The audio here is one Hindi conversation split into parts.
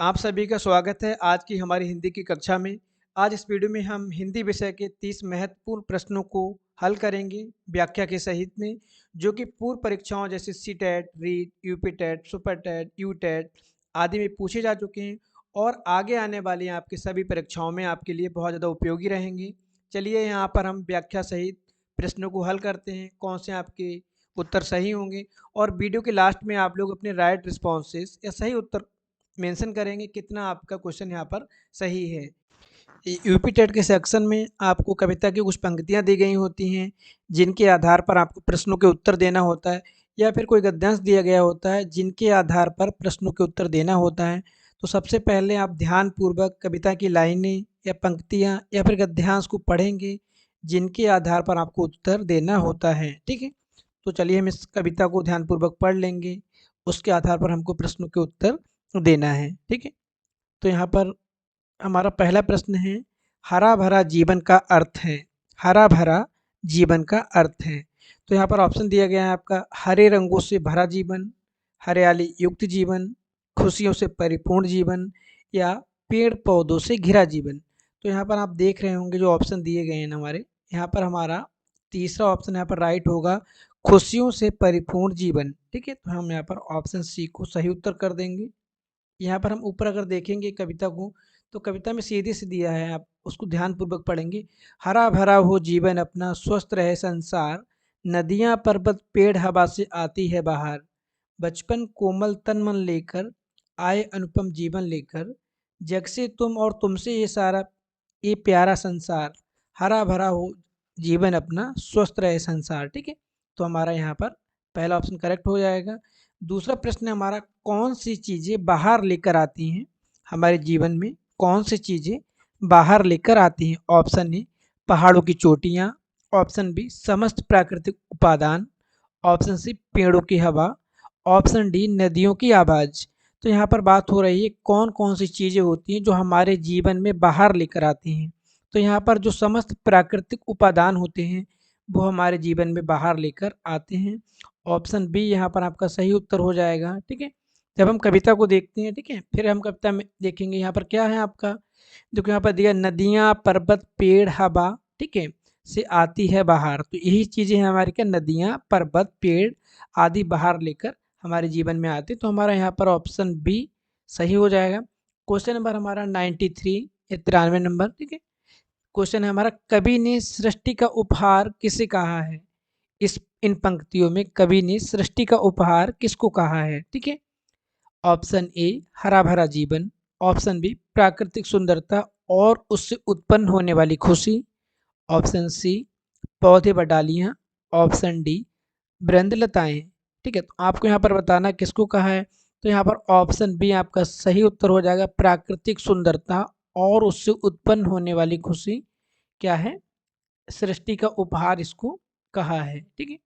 आप सभी का स्वागत है आज की हमारी हिंदी की कक्षा में। आज इस वीडियो में हम हिंदी विषय के 30 महत्वपूर्ण प्रश्नों को हल करेंगे व्याख्या के सहित में, जो कि पूर्व परीक्षाओं जैसे CTET, REET, UPTET, super TET, UTET आदि में पूछे जा चुके हैं और आगे आने वाली आपकी सभी परीक्षाओं में आपके लिए बहुत ज़्यादा उपयोगी रहेंगे। चलिए यहाँ पर हम व्याख्या सहित प्रश्नों को हल करते हैं, कौन से आपके उत्तर सही होंगे और वीडियो के लास्ट में आप लोग अपने राइट रिस्पॉन्सेस या सही उत्तर मेंशन करेंगे कितना आपका क्वेश्चन यहाँ पर सही है। यूपी टेट के सेक्शन में आपको कविता की कुछ पंक्तियाँ दी गई होती हैं, जिनके आधार पर आपको प्रश्नों के उत्तर देना होता है, या फिर कोई गद्यांश दिया गया होता है जिनके आधार पर प्रश्नों के उत्तर देना होता है। तो सबसे पहले आप ध्यानपूर्वक कविता की लाइनें या पंक्तियाँ या फिर गद्यांश को पढ़ेंगे, जिनके आधार पर आपको उत्तर देना होता है। ठीक है, तो चलिए हम इस कविता को ध्यानपूर्वक पढ़ लेंगे, उसके आधार पर हमको प्रश्नों के उत्तर देना है। ठीक है, तो यहाँ पर हमारा पहला प्रश्न है, हरा भरा जीवन का अर्थ है। हरा भरा जीवन का अर्थ है। तो यहाँ पर ऑप्शन दिया गया है आपका, हरे रंगों से भरा जीवन, हरियाली युक्त जीवन, खुशियों से परिपूर्ण जीवन, या पेड़ पौधों से घिरा जीवन। तो यहाँ पर आप देख रहे होंगे जो ऑप्शन दिए गए हैं हमारे, यहाँ पर हमारा तीसरा ऑप्शन यहाँ पर राइट होगा, खुशियों से परिपूर्ण जीवन। ठीक है, तो हम यहाँ पर ऑप्शन सी को सही उत्तर कर देंगे। यहाँ पर हम ऊपर अगर देखेंगे कविता को, तो कविता में सीधे से दिया है, आप उसको ध्यानपूर्वक पढ़ेंगे। हरा भरा हो जीवन अपना, स्वस्थ रहे संसार, नदियाँ पर्वत पेड़ हवा से आती है बाहर, बचपन कोमल तन मन लेकर आए अनुपम जीवन लेकर, जग से तुम और तुमसे ये सारा ये प्यारा संसार, हरा भरा हो जीवन अपना, स्वस्थ रहे संसार। ठीक है, तो हमारा यहाँ पर पहला ऑप्शन करेक्ट हो जाएगा। दूसरा प्रश्न है हमारा, कौन सी चीज़ें बाहर लेकर आती हैं हमारे जीवन में, कौन सी चीज़ें बाहर लेकर आती हैं। ऑप्शन ए पहाड़ों की चोटियाँ, ऑप्शन बी समस्त प्राकृतिक उपादान, ऑप्शन सी पेड़ों की हवा, ऑप्शन डी नदियों की आवाज़। तो यहाँ पर बात हो रही है कौन कौन सी चीज़ें होती हैं जो हमारे जीवन में बाहर लेकर आती हैं। तो यहाँ पर जो समस्त प्राकृतिक उपादान होते हैं वो हमारे जीवन में बाहर लेकर आते हैं। ऑप्शन बी यहाँ पर आपका सही उत्तर हो जाएगा। ठीक है, जब हम कविता को देखते हैं, ठीक है, फिर हम कविता में देखेंगे यहाँ पर क्या है आपका, देखो यहाँ पर दिया नदियाँ पर्वत पेड़ हवा, ठीक है, से आती है बाहर। तो यही चीज़ें हैं हमारी, क्या नदियाँ पर्वत पेड़ आदि बाहर लेकर हमारे जीवन में आते। तो हमारा यहाँ पर ऑप्शन बी सही हो जाएगा। क्वेश्चन नंबर हमारा 93 या 93 नंबर। ठीक है, क्वेश्चन है हमारा, कवि ने सृष्टि का उपहार किसे कहा है। इस इन पंक्तियों में कवि ने सृष्टि का उपहार किसको कहा है। ठीक है, ऑप्शन ए हरा भरा जीवन, ऑप्शन बी प्राकृतिक सुंदरता और उससे उत्पन्न होने वाली खुशी, ऑप्शन सी पौधे व डालियाँ, ऑप्शन डी वृंदलताएं। ठीक है, तो आपको यहाँ पर बताना किसको कहा है। तो यहाँ पर ऑप्शन बी आपका सही उत्तर हो जाएगा, प्राकृतिक सुंदरता और उससे उत्पन्न होने वाली खुशी क्या है, सृष्टि का उपहार इसको कहा है। ठीक है,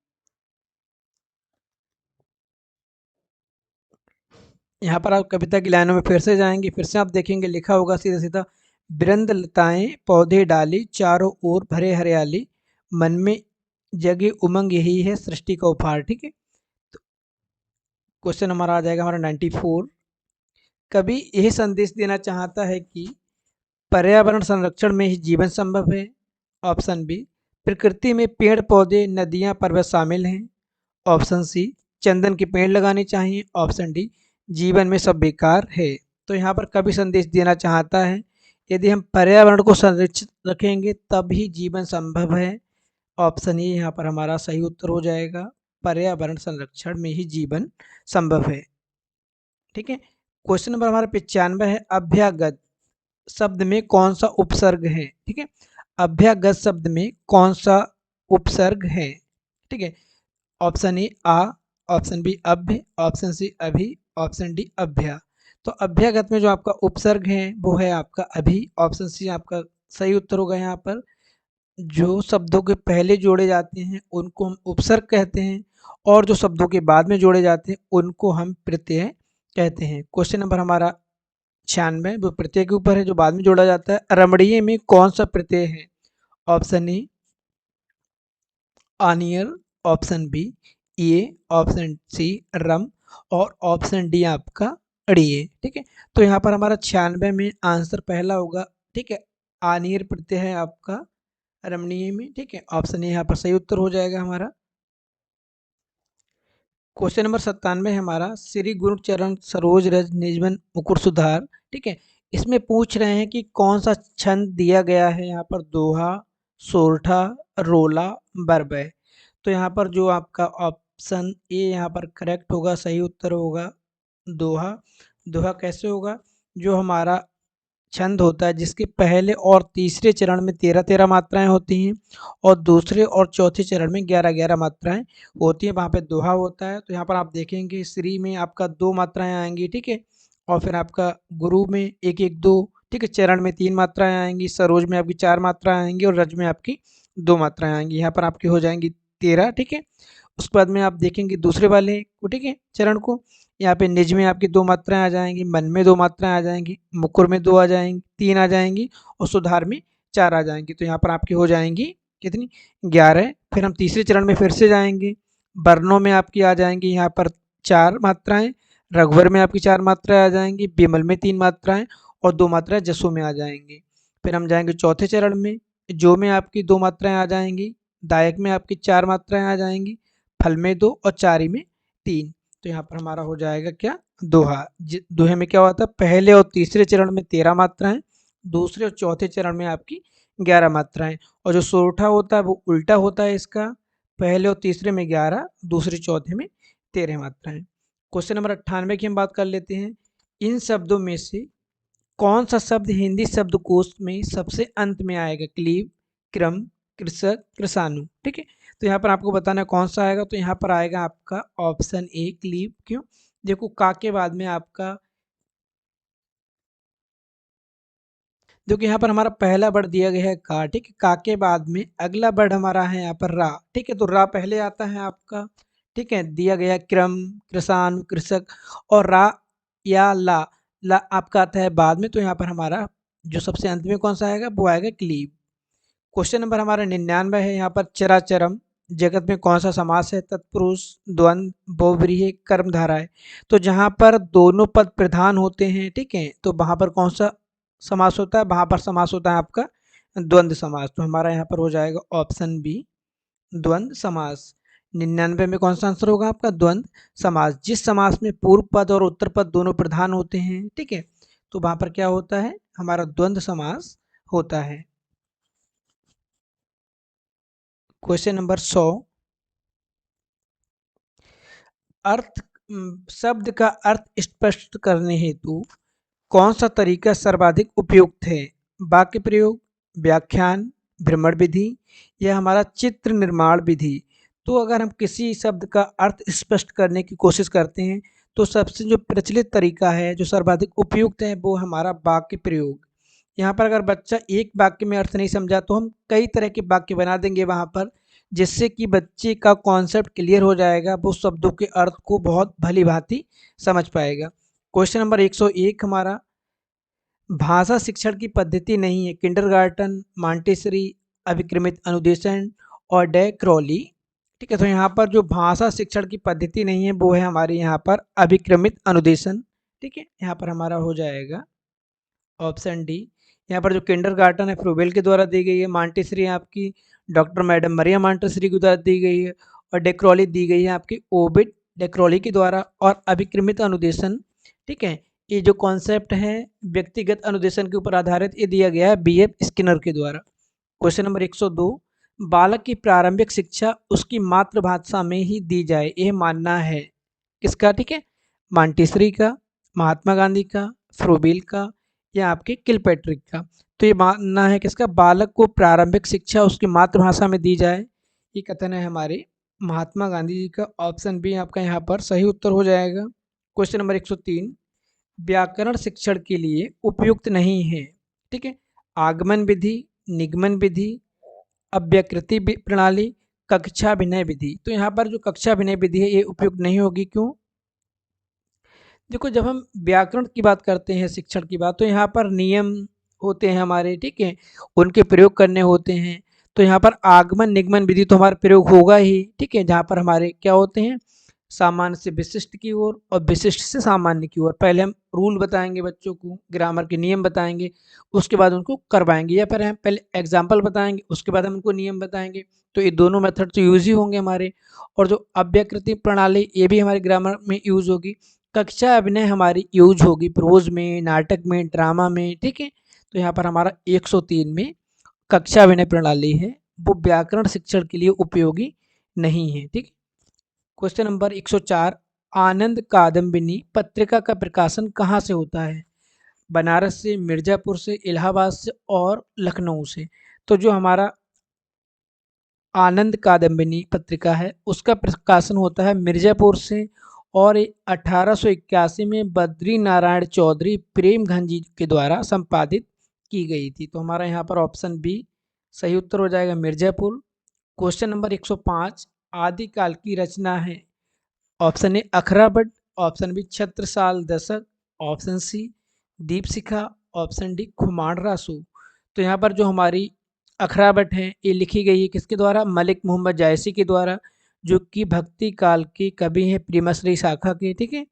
यहाँ पर आप कविता की लाइनों में फिर से जाएंगे, फिर से आप देखेंगे लिखा होगा सीधा सीधा, वृंद लताएं पौधे डाली चारों ओर भरे हरियाली, मन में जगे उमंग यही है सृष्टि का उपहार। ठीक है, तो क्वेश्चन हमारा आ जाएगा हमारा 94। कवि यही संदेश देना चाहता है कि पर्यावरण संरक्षण में ही जीवन संभव है। ऑप्शन बी प्रकृति में पेड़ पौधे नदियाँ पर्वत शामिल हैं, ऑप्शन सी चंदन के पेड़ लगाने चाहिए, ऑप्शन डी जीवन में सब बेकार है। तो यहाँ पर कवि संदेश देना चाहता है, यदि हम पर्यावरण को संरक्षित रखेंगे तभी जीवन संभव है। ऑप्शन ए यहाँ पर हमारा सही उत्तर हो जाएगा, पर्यावरण संरक्षण में ही जीवन संभव है। ठीक है, क्वेश्चन नंबर हमारा 95 है, अभ्यागत शब्द में कौन सा उपसर्ग है। ठीक है, अभ्यागत शब्द में कौन सा उपसर्ग है। ठीक है, ऑप्शन ए आ, ऑप्शन बी अभ्य, ऑप्शन सी अभी, ऑप्शन डी अभ्या। तो अभ्यागत में जो आपका उपसर्ग है वो है आपका अभी, ऑप्शन सी आपका सही उत्तर होगा। यहाँ पर जो शब्दों के पहले जोड़े जाते हैं उनको हम उपसर्ग कहते हैं और जो शब्दों के बाद में जोड़े जाते हैं उनको हम प्रत्यय कहते हैं। क्वेश्चन नंबर हमारा 96 वो प्रत्यय के ऊपर है जो बाद में जोड़ा जाता है। रमणीय में कौन सा प्रत्यय है। ऑप्शन ए आनियर, ऑप्शन बी ये, ऑप्शन सी रम और ऑप्शन डी आपका अड़िए। ठीक है, तो यहाँ पर हमारा 96 में आंसर पहला होगा। ठीक है, आनियर प्रत्यय है आपका रमणीय में। ठीक है, ऑप्शन ए यहाँ पर सही उत्तर हो जाएगा हमारा। क्वेश्चन नंबर 97 है हमारा, श्री गुरुचरण सरोज रज निजमन मुकुर सुधार। ठीक है, इसमें पूछ रहे हैं कि कौन सा छंद दिया गया है यहाँ पर, दोहा, सोरठा, रोला, बरबय। तो यहाँ पर जो आपका ऑप्शन ए यहाँ पर करेक्ट होगा, सही उत्तर होगा दोहा। दोहा कैसे होगा, जो हमारा छंद होता है जिसके पहले और तीसरे चरण में 13-13 मात्राएं होती हैं और दूसरे और चौथे चरण में 11-11 मात्राएं होती हैं, वहाँ पे दोहा होता है। तो यहाँ पर आप देखेंगे श्री में आपका 2 मात्राएं आएंगी। ठीक है, और फिर आपका गुरु में 1-1-2। ठीक है, चरण में 3 मात्राएं आएंगी, सरोज में आपकी 4 मात्राएं आएंगी और रज में आपकी 2 मात्राएं आएंगी। यहाँ पर आपकी हो जाएंगी 13। ठीक है, उसके बाद में आप देखेंगे दूसरे वाले को, ठीक है, चरण को, यहाँ पे निज में आपकी 2 मात्राएं आ जाएंगी, मन में 2 मात्राएं आ जाएंगी, मुकुर में 2 आ जाएंगी, 3 आ जाएंगी और सुधार में 4 आ जाएंगी। तो यहाँ पर आपकी हो जाएंगी कितनी, 11। फिर हम तीसरे चरण में फिर से जाएंगे, वर्णों में आपकी आ जाएंगी यहाँ पर 4 मात्राएं, रघुवर में आपकी 4 मात्राएं आ जाएंगी, विमल में 3 मात्राएं और 2 मात्राएं जसु में आ जाएंगी। फिर हम जाएंगे चौथे चरण में, जो में आपकी 2 मात्राएं आ जाएंगी, दायक में आपकी 4 मात्राएं आ जाएंगी, फल में 2 और चारी में 3। तो यहाँ पर हमारा हो जाएगा क्या, दोहा। दोहे में क्या होता है, पहले और तीसरे चरण में 13 मात्राएं, दूसरे और चौथे चरण में आपकी 11 मात्राएं। और जो सोरठा होता है वो उल्टा होता है इसका, पहले और तीसरे में 11, दूसरे चौथे में 13 मात्राएं। क्वेश्चन नंबर 98 की हम बात कर लेते हैं, इन शब्दों में से कौन सा शब्द हिंदी शब्दकोश में सबसे अंत में आएगा, क्लीब, क्रम, कृषक, कृषाणु। ठीक है, तो यहाँ पर आपको बताना है कौन सा आएगा। तो यहाँ पर आएगा आपका ऑप्शन ए क्लीब। क्यों, देखो का के बाद में आपका, देखो यहाँ पर हमारा पहला वर्ड दिया गया है का। ठीक है, का के बाद में अगला वर्ड हमारा है यहाँ पर रा। ठीक है, तो रा पहले आता है आपका। ठीक है, दिया गया क्रम, कृषाणु, कृषक और रा या ला, ला आपका आता है बाद में। तो यहाँ पर हमारा जो सबसे अंत में कौन सा आएगा, वो आएगा क्लीब। क्वेश्चन नंबर हमारा 99 है यहाँ पर, चराचरम जगत में कौन सा समास है, तत्पुरुष, द्वंद्व, बहुव्रीहि, कर्मधारय है। तो जहाँ पर दोनों पद प्रधान होते हैं, ठीक है, तो वहाँ पर कौन सा समास होता है, वहाँ पर समास होता है आपका द्वंद्व समास। तो हमारा यहाँ पर हो जाएगा ऑप्शन बी द्वंद्व समास। 99 में कौन सा आंसर होगा आपका, द्वंद्व समास। जिस समास में पूर्व पद और उत्तर पद दोनों प्रधान होते हैं, ठीक है, तो वहाँ पर क्या होता है, हमारा द्वंद्व समास होता है। क्वेश्चन नंबर 100, अर्थ शब्द का अर्थ स्पष्ट करने हेतु कौन सा तरीका सर्वाधिक उपयुक्त है, वाक्य प्रयोग, व्याख्यान, भ्रमण विधि या हमारा चित्र निर्माण विधि। तो अगर हम किसी शब्द का अर्थ स्पष्ट करने की कोशिश करते हैं तो सबसे जो प्रचलित तरीका है, जो सर्वाधिक उपयुक्त है, वो हमारा वाक्य प्रयोग। यहाँ पर अगर बच्चा एक वाक्य में अर्थ नहीं समझा तो हम कई तरह के वाक्य बना देंगे वहाँ पर, जिससे कि बच्चे का कॉन्सेप्ट क्लियर हो जाएगा, वो शब्दों के अर्थ को बहुत भली भांति समझ पाएगा। क्वेश्चन नंबर 101 हमारा, भाषा शिक्षण की पद्धति नहीं है, किंडरगार्टन, मॉन्टेसरी, अभिक्रमित अनुदेशन और डे क्रॉली। ठीक है, तो यहाँ पर जो भाषा शिक्षण की पद्धति नहीं है वो है हमारे यहाँ पर अभिक्रमित अनुदेशन। ठीक है, यहाँ पर हमारा हो जाएगा ऑप्शन डी। यहाँ पर जो किंडरगार्टन है फ्रोबेल के द्वारा दी गई है, मॉन्टेसरी आपकी डॉक्टर मैडम मरिया मॉन्टेसरी के द्वारा दी गई है और डेक्रॉली दी गई है आपकी ओबिट डेक्रॉली के द्वारा। और अभिक्रमित अनुदेशन, ठीक है, ये जो कॉन्सेप्ट है व्यक्तिगत अनुदेशन के ऊपर आधारित, ये दिया गया है बीएफ स्किनर के द्वारा। क्वेश्चन नंबर 102, बालक की प्रारंभिक शिक्षा उसकी मातृभाषा में ही दी जाए, यह मानना है किसका, ठीक है, मॉन्टेसरी का, महात्मा गांधी का, फ्रोबेल का या आपके किलपैट्रिक का। तो ये मानना है किसका, बालक को प्रारंभिक शिक्षा उसकी मातृभाषा में दी जाए, ये कथन है हमारे महात्मा गांधी जी का। ऑप्शन बी आपका यहाँ पर सही उत्तर हो जाएगा। क्वेश्चन नंबर 103, व्याकरण शिक्षण के लिए उपयुक्त नहीं है, ठीक है, आगमन विधि, निगमन विधि, अव्यकृति प्रणाली, कक्षा विनय विधि। तो यहाँ पर जो कक्षा विनय विधि है ये उपयुक्त नहीं होगी। क्यों, देखो जब हम व्याकरण की बात करते हैं, शिक्षण की बात, तो यहाँ पर नियम होते हैं हमारे, ठीक है, उनके प्रयोग करने होते हैं। तो यहाँ पर आगमन निगमन विधि तो हमारा प्रयोग होगा ही, ठीक है, जहाँ पर हमारे क्या होते हैं, सामान्य से विशिष्ट की ओर और विशिष्ट से सामान्य की ओर। पहले हम रूल बताएंगे बच्चों को, ग्रामर के नियम बताएंगे, उसके बाद उनको करवाएंगे, या फिर हम पहले एग्जाम्पल बताएंगे उसके बाद हम उनको नियम बताएंगे। तो ये दोनों मेथड तो यूज ही होंगे हमारे। और जो अव्यकृति प्रणाली ये भी हमारे ग्रामर में यूज होगी। कक्षा अभिनय हमारी यूज होगी प्रोज में, नाटक में, ड्रामा में, ठीक है। तो यहाँ पर हमारा 103 में कक्षा अभिनय प्रणाली है, वो व्याकरण शिक्षण के लिए उपयोगी नहीं है, ठीक। क्वेश्चन नंबर 104, आनंद कादम्बिनी पत्रिका का प्रकाशन कहाँ से होता है? बनारस से, मिर्जापुर से, इलाहाबाद से और लखनऊ से। तो जो हमारा आनंद कादम्बिनी पत्रिका है उसका प्रकाशन होता है मिर्जापुर से, और 1881 में बद्री नारायण चौधरी प्रेमघन जी के द्वारा संपादित की गई थी। तो हमारा यहाँ पर ऑप्शन बी सही उत्तर हो जाएगा, मिर्जापुर। क्वेश्चन नंबर 105, आदिकाल की रचना है। Option A Akhrawat, option B Chhatrasal Dashak, option C Deepshikha, option D Khuman Raso. तो यहाँ पर जो हमारी अखराबट है ये लिखी गई है किसके द्वारा? मलिक मोहम्मद जायसी के द्वारा, जो कि भक्ति काल के कवि हैं, प्रेमश्री शाखा के, ठीक है।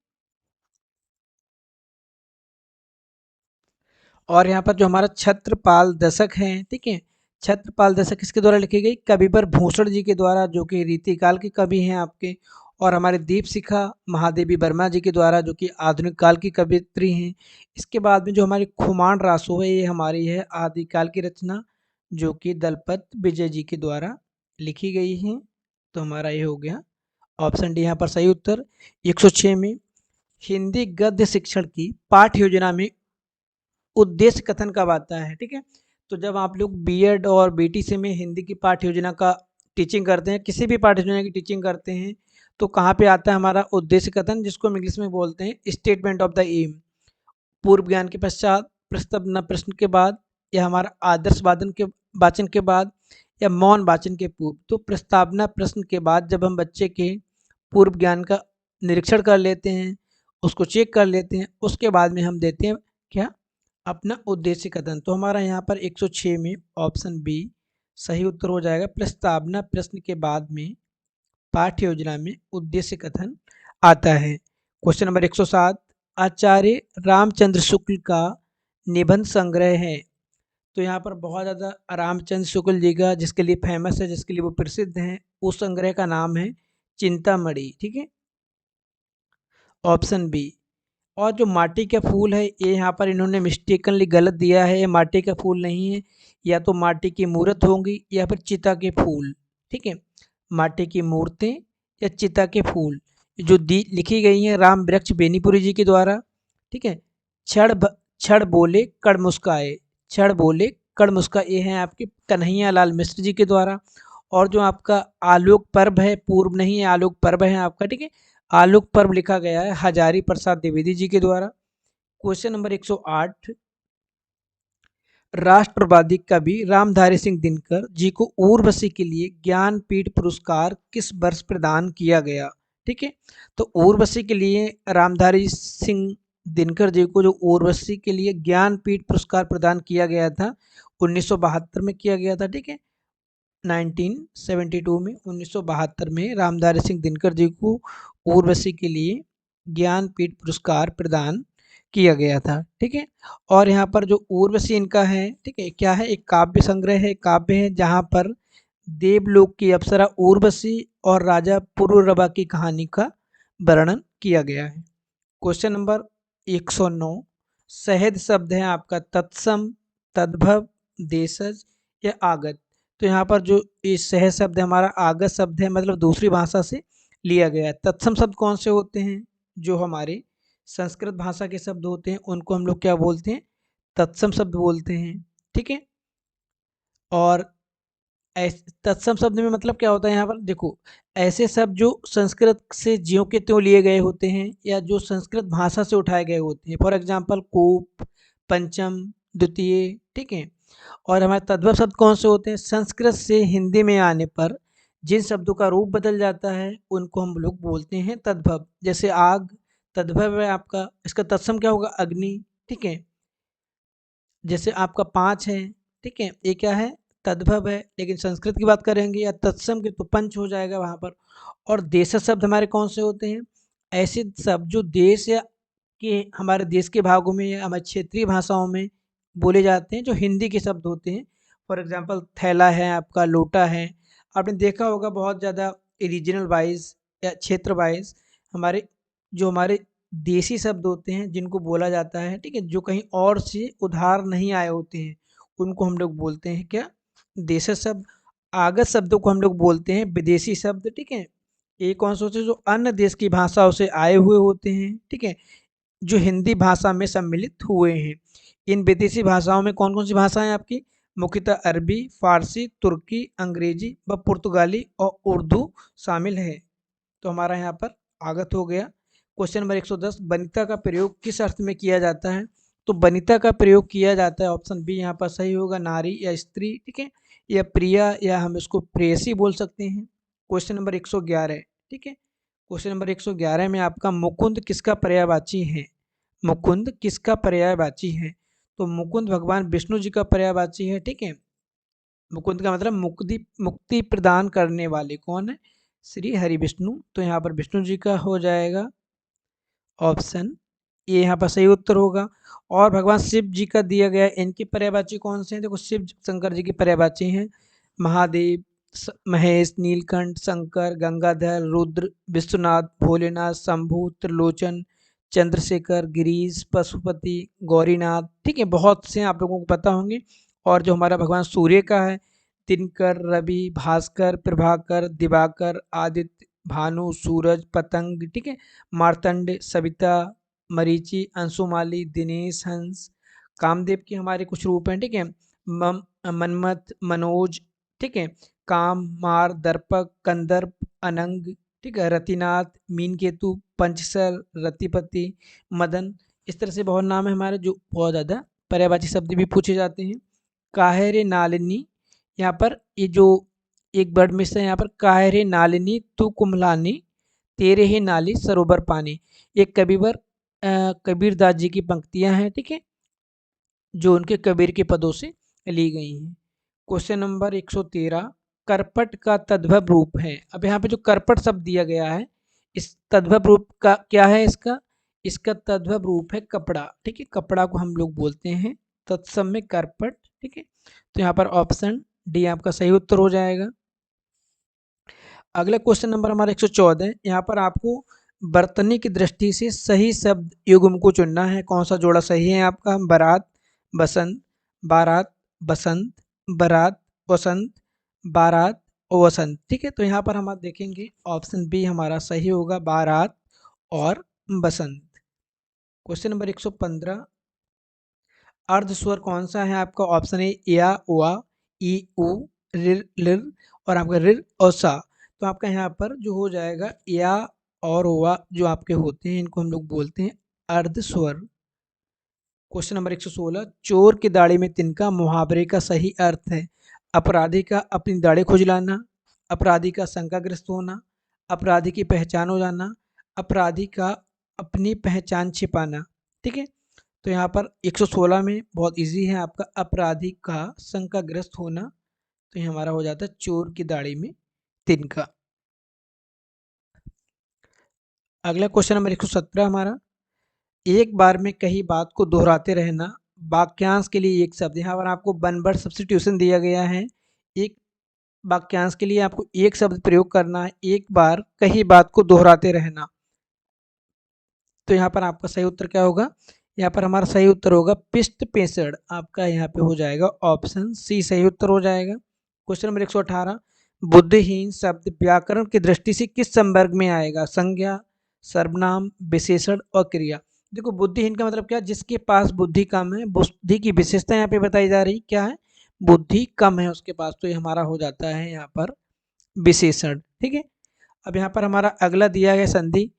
और यहाँ पर जो हमारा छत्रपाल दशक है, ठीक है, छत्रपाल दशक किसके द्वारा लिखी गई? कविवर भूषण जी के द्वारा, जो कि रीतिकाल के कवि हैं आपके। और हमारे दीपशिखा महादेवी वर्मा जी के द्वारा, जो कि आधुनिक काल की कवियत्री हैं। इसके बाद में जो हमारी खुमान रासो है ये हमारी है आदिकाल की रचना, जो कि दलपत विजय जी के द्वारा लिखी गई है। तो हमारा ये हो गया ऑप्शन डी यहाँ पर सही उत्तर। 106 में हिंदी गद्य शिक्षण की पाठ्य योजना में उद्देश्य कथन कब आता है? ठीक है, तो जब आप लोग बीएड और बीटीसी में हिंदी की पाठ्य योजना का टीचिंग करते हैं, किसी भी पाठ्य योजना की टीचिंग करते हैं, तो कहाँ पे आता है हमारा उद्देश्य कथन, जिसको हम इंग्लिश में बोलते हैं स्टेटमेंट ऑफ द एम। पूर्व ज्ञान के पश्चात, प्रस्तावना प्रश्न के बाद, या हमारा आदर्श वादन के वाचन के बाद, या मौन वाचन के पूर्व। तो प्रस्तावना प्रश्न के बाद जब हम बच्चे के पूर्व ज्ञान का निरीक्षण कर लेते हैं, उसको चेक कर लेते हैं, उसके बाद में हम देते हैं क्या? अपना उद्देश्य कथन। तो हमारा यहाँ पर 106 में ऑप्शन बी सही उत्तर हो जाएगा। प्रस्तावना प्रश्न के बाद में पाठ्य योजना में उद्देश्य कथन आता है। क्वेश्चन नंबर 107, आचार्य रामचंद्र शुक्ल का निबंध संग्रह है। तो यहाँ पर बहुत ज़्यादा रामचंद्र शुक्ल जी का जिसके लिए फेमस है, जिसके लिए वो प्रसिद्ध हैं, उस संग्रह का नाम है चिंतामणि, ठीक है, ऑप्शन बी। और जो माटी का फूल है ये यहाँ पर इन्होंने मिस्टेकनली गलत दिया है, ये माटी का फूल नहीं है, या तो माटी की मूर्त होंगी या फिर चिता के फूल, ठीक है। माटी की मूर्तें या चिता के फूल जो दी लिखी गई हैं राम वृक्ष बेनीपुरी जी के द्वारा, ठीक है। क्षण बोले कड़ मुस्काए, क्षण बोले कड़ मुस्काए, ये हैं आपके कन्हैया लाल मिश्र जी के द्वारा। और जो आपका आलोक पर्व है, पूर्व नहीं है, आलोक पर्व है आपका, ठीक है, आलोक पर्व लिखा गया है हजारी प्रसाद द्विवेदी जी के द्वारा। क्वेश्चन नंबर 108, राष्ट्रवादी कवि रामधारी सिंह दिनकर जी को उर्वशी के लिए ज्ञानपीठ पुरस्कार किस वर्ष प्रदान किया गया? ठीक है, तो उर्वशी के लिए रामधारी सिंह दिनकर जी को जो उर्वशी के लिए ज्ञानपीठ पुरस्कार प्रदान किया गया था 1972 में किया गया था, ठीक है। 1972 में 1972 में रामधारी सिंह दिनकर जी को उर्वशी के लिए ज्ञानपीठ पुरस्कार प्रदान किया गया था, ठीक है। और यहाँ पर जो उर्वशी इनका है, ठीक है, क्या है? एक काव्य संग्रह है, काव्य है जहाँ पर देवलोक की अप्सरा उर्वशी और राजा पुरुरवा की कहानी का वर्णन किया गया है। क्वेश्चन नंबर 109, सहज शब्द है आपका तत्सम, तद्भव, देशज या आगत। तो यहाँ पर जो ये सहज शब्द है हमारा आगत शब्द है, मतलब दूसरी भाषा से लिया गया है। तत्सम शब्द कौन से होते हैं? जो हमारे संस्कृत भाषा के शब्द होते हैं उनको हम लोग क्या बोलते हैं? तत्सम शब्द बोलते हैं, ठीक है। और तत्सम शब्द में मतलब क्या होता है? यहाँ पर देखो, ऐसे शब्द जो संस्कृत से ज्यों के त्यों लिए गए होते हैं या जो संस्कृत भाषा से उठाए गए होते हैं। फॉर एग्जाम्पल कोप, पंचम, द्वितीय, ठीक है। और हमारे तद्भव शब्द कौन से होते हैं? संस्कृत से हिंदी में आने पर जिन शब्दों का रूप बदल जाता है उनको हम लोग बोलते हैं तद्भव। जैसे आग तद्भव है आपका, इसका तत्सम क्या होगा? अग्नि, ठीक है। जैसे आपका 5 है, ठीक है, ये क्या है? तद्भव है, लेकिन संस्कृत की बात करेंगे या तत्सम की तो पंच हो जाएगा वहाँ पर। और देश शब्द हमारे कौन से होते हैं? ऐसे शब्द जो देश या के हमारे देश के भागों में या हमारे क्षेत्रीय भाषाओं में बोले जाते हैं, जो हिंदी के शब्द होते हैं। फॉर एग्जांपल थैला है आपका, लोटा है। आपने देखा होगा बहुत ज़्यादा रीजनल वाइज या क्षेत्र वाइज हमारे देसी शब्द होते हैं जिनको बोला जाता है, ठीक है, जो कहीं और से उधार नहीं आए होते हैं, उनको हम लोग बोलते हैं क्या? देशज शब्द। आगत शब्दों को हम लोग बोलते हैं विदेशी शब्द, ठीक है। ये कौन से होते हैं? जो अन्य देश की भाषाओं से आए हुए होते हैं, ठीक है, जो हिंदी भाषा में सम्मिलित हुए हैं। इन विदेशी भाषाओं में कौन कौन सी भाषाएं आपकी? मुख्यतः अरबी, फारसी, तुर्की, अंग्रेजी व पुर्तगाली और उर्दू शामिल है। तो हमारा यहाँ पर आगत हो गया। क्वेश्चन नंबर 110, वनिता का प्रयोग किस अर्थ में किया जाता है? तो वनिता का प्रयोग किया जाता है, ऑप्शन बी यहाँ पर सही होगा, नारी या स्त्री, ठीक है, या प्रिया, या हम इसको प्रेयसी बोल सकते हैं। क्वेश्चन नंबर 111, ठीक है, क्वेश्चन नंबर 111 में आपका मुकुंद किसका पर्यायवाची है? मुकुंद किसका पर्यायवाची है? तो मुकुंद भगवान विष्णु जी का पर्यायवाची है, ठीक है। मुकुंद का मतलब मुक्ति मुक्ति प्रदान करने वाले कौन है? श्री हरि विष्णु। तो यहाँ पर विष्णु जी का हो जाएगा ऑप्शन ये यहाँ पर सही उत्तर होगा। और भगवान शिव जी का दिया गया, इनके पर्यायवाची कौन से हैं? देखो, शिव शंकर जी के पर्यायवाची हैं महादेव, महेश, नीलकंठ, शंकर, गंगाधर, रुद्र, विश्वनाथ, भोलेनाथ, शंभु, त्रिलोचन, चंद्रशेखर, गिरीश, पशुपति, गौरीनाथ, ठीक है, बहुत से आप लोगों को पता होंगे। और जो हमारा भगवान सूर्य का है, दिनकर, रवि, भास्कर, प्रभाकर, दिवाकर, आदित्य, भानु, सूरज, पतंग, ठीक है, मार्तंड, सविता, मरीचि, अंशुमाली, दिनेश, हंस। कामदेव के हमारे कुछ रूप हैं, ठीक है, मनमथ, मनोज, ठीक है, काम, मार, दर्पक, कंदर्प, अनंग, ठीक है, रतिनाथ, मीनकेतु, पंचसर, रतिपति, मदन। इस तरह से बहुत नाम है हमारे जो बहुत ज़्यादा पर्यायवाची शब्द भी पूछे जाते हैं। काहेरे नालिनी, यहाँ पर ये जो एक वर्ड मिस है यहाँ पर, काहेरे नालिनी तू कुम्हलानी, तेरे ही नाली सरोवर पानी। ये कबीरदास जी की पंक्तियां हैं, ठीक है, जो उनके कबीर के पदों से ली गई हैं। क्वेश्चन नंबर 113, करपट का तद्भव रूप है। अब यहाँ पे जो करपट शब्द दिया गया है, इस तद्भव रूप का क्या है? इसका तद्भव रूप है कपड़ा, ठीक है, कपड़ा को हम लोग बोलते हैं तत्सम में करपट, ठीक है। तो यहाँ पर ऑप्शन डी आपका सही उत्तर हो जाएगा। अगला क्वेश्चन नंबर हमारा 114, यहाँ पर आपको वर्तनी की दृष्टि से सही शब्द युग्म को चुनना है। कौन सा जोड़ा सही है आपका? बारात, बसंत, बारात, बसंत, बारात, वसंत, बारात और वसंत, ठीक है। तो यहाँ पर हम आप देखेंगे ऑप्शन बी हमारा सही होगा, बारात और बसंत। क्वेश्चन नंबर 115, अर्ध स्वर कौन सा है आपका? ऑप्शन ए या, वा, ई, उ, रिर, लिर और आपका रिर और सा। तो आपका यहाँ पर जो हो जाएगा या और वा जो आपके होते हैं, इनको हम लोग बोलते हैं अर्ध स्वर। क्वेश्चन नंबर 116, चोर की दाढ़ी में तिनका मुहावरे का सही अर्थ है। अपराधी का अपनी दाढ़ी खुजलाना, अपराधी का शंकाग्रस्त होना, अपराधी की पहचान हो जाना, अपराधी का अपनी पहचान छिपाना, ठीक है। तो यहाँ पर 116 में बहुत इजी है आपका, अपराधी का शंकाग्रस्त होना। तो ये हमारा हो जाता है चोर की दाढ़ी में तिनका। अगला क्वेश्चन नंबर 117 हमारा, एक बार में कई बात को दोहराते रहना। वाक्यांश के लिए एक शब्द, यहाँ पर आपको वन वर्ड सब्स्टिट्यूशन दिया गया है। एक वाक्यांश के लिए आपको एक शब्द प्रयोग करना है, एक बार कई बात को दोहराते रहना। तो यहाँ पर आपका सही उत्तर क्या होगा? यहाँ पर हमारा सही उत्तर होगा पिष्ट पेसड़। आपका यहाँ पे हो जाएगा ऑप्शन सी सही उत्तर हो जाएगा। क्वेश्चन नंबर 118, बुद्धिहीन शब्द व्याकरण की दृष्टि से किस संवर्ग में आएगा? संज्ञा, सर्वनाम, विशेषण और क्रिया। देखो, बुद्धिहीन का मतलब क्या? जिसके पास बुद्धि कम है। बुद्धि की विशेषता यहाँ पे बताई जा रही क्या है? बुद्धि कम है उसके पास। तो ये हमारा हो जाता है यहाँ पर विशेषण, ठीक है। अब यहाँ पर हमारा अगला दिया गया संधि,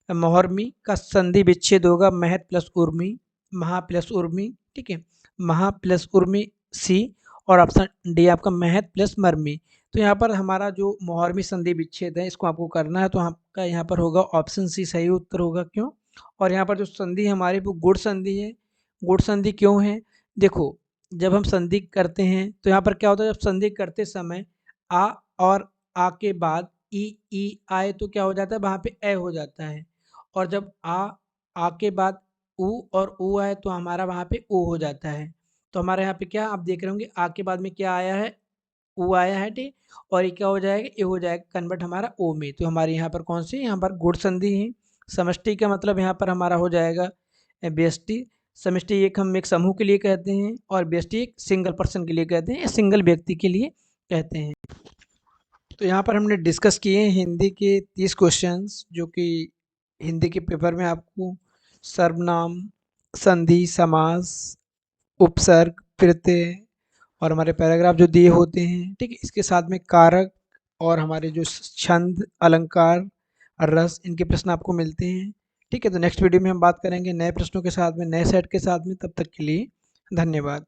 मोहर्मी का संधि विच्छेद होगा महत प्लस उर्मी, महा प्लस उर्मी, ठीक है, महा प्लस उर्मी सी, और ऑप्शन डी आपका महत प्लस मर्मी। तो यहाँ पर हमारा जो मोहर्मी संधि विच्छेद है, इसको आपको करना है, तो आपका यहाँ पर होगा ऑप्शन सी सही उत्तर होगा। क्यों? और यहाँ पर जो संधि हमारी वो गुण संधि है। गुण संधि क्यों है? देखो, जब हम संधि करते हैं तो यहाँ पर क्या होता है, जब संधि करते समय आ और आ के बाद ई आए तो क्या हो जाता है, वहाँ पे ए हो जाता है। और जब आ के बाद उ और ऊ आए तो हमारा वहाँ पे ओ हो जाता है। तो हमारे यहाँ पे क्या आप देख रहे होंगे, आ के बाद में क्या आया है, ऊ आया है, ठीक। और ये क्या हो जाएगा, ए हो जाएगा कन्वर्ट हमारा ओ में। तो हमारे यहाँ पर कौन सी, यहाँ पर गुण संधि है। समष्टि का मतलब यहाँ पर हमारा हो जाएगा व्यष्टि। समष्टि एक हम एक समूह के लिए कहते हैं और व्यष्टि एक सिंगल पर्सन के लिए कहते हैं, सिंगल व्यक्ति के लिए कहते हैं। तो यहाँ पर हमने डिस्कस किए हैं हिंदी के 30 क्वेश्चंस, जो कि हिंदी के पेपर में आपको सर्वनाम, संधि, समास, उपसर्ग, प्रत्यय और हमारे पैराग्राफ जो दिए होते हैं, ठीक है। इसके साथ में कारक और हमारे जो छंद, अलंकार, रस, इनके प्रश्न आपको मिलते हैं, ठीक है। तो नेक्स्ट वीडियो में हम बात करेंगे नए प्रश्नों के साथ में, नए सेट के साथ में। तब तक के लिए धन्यवाद।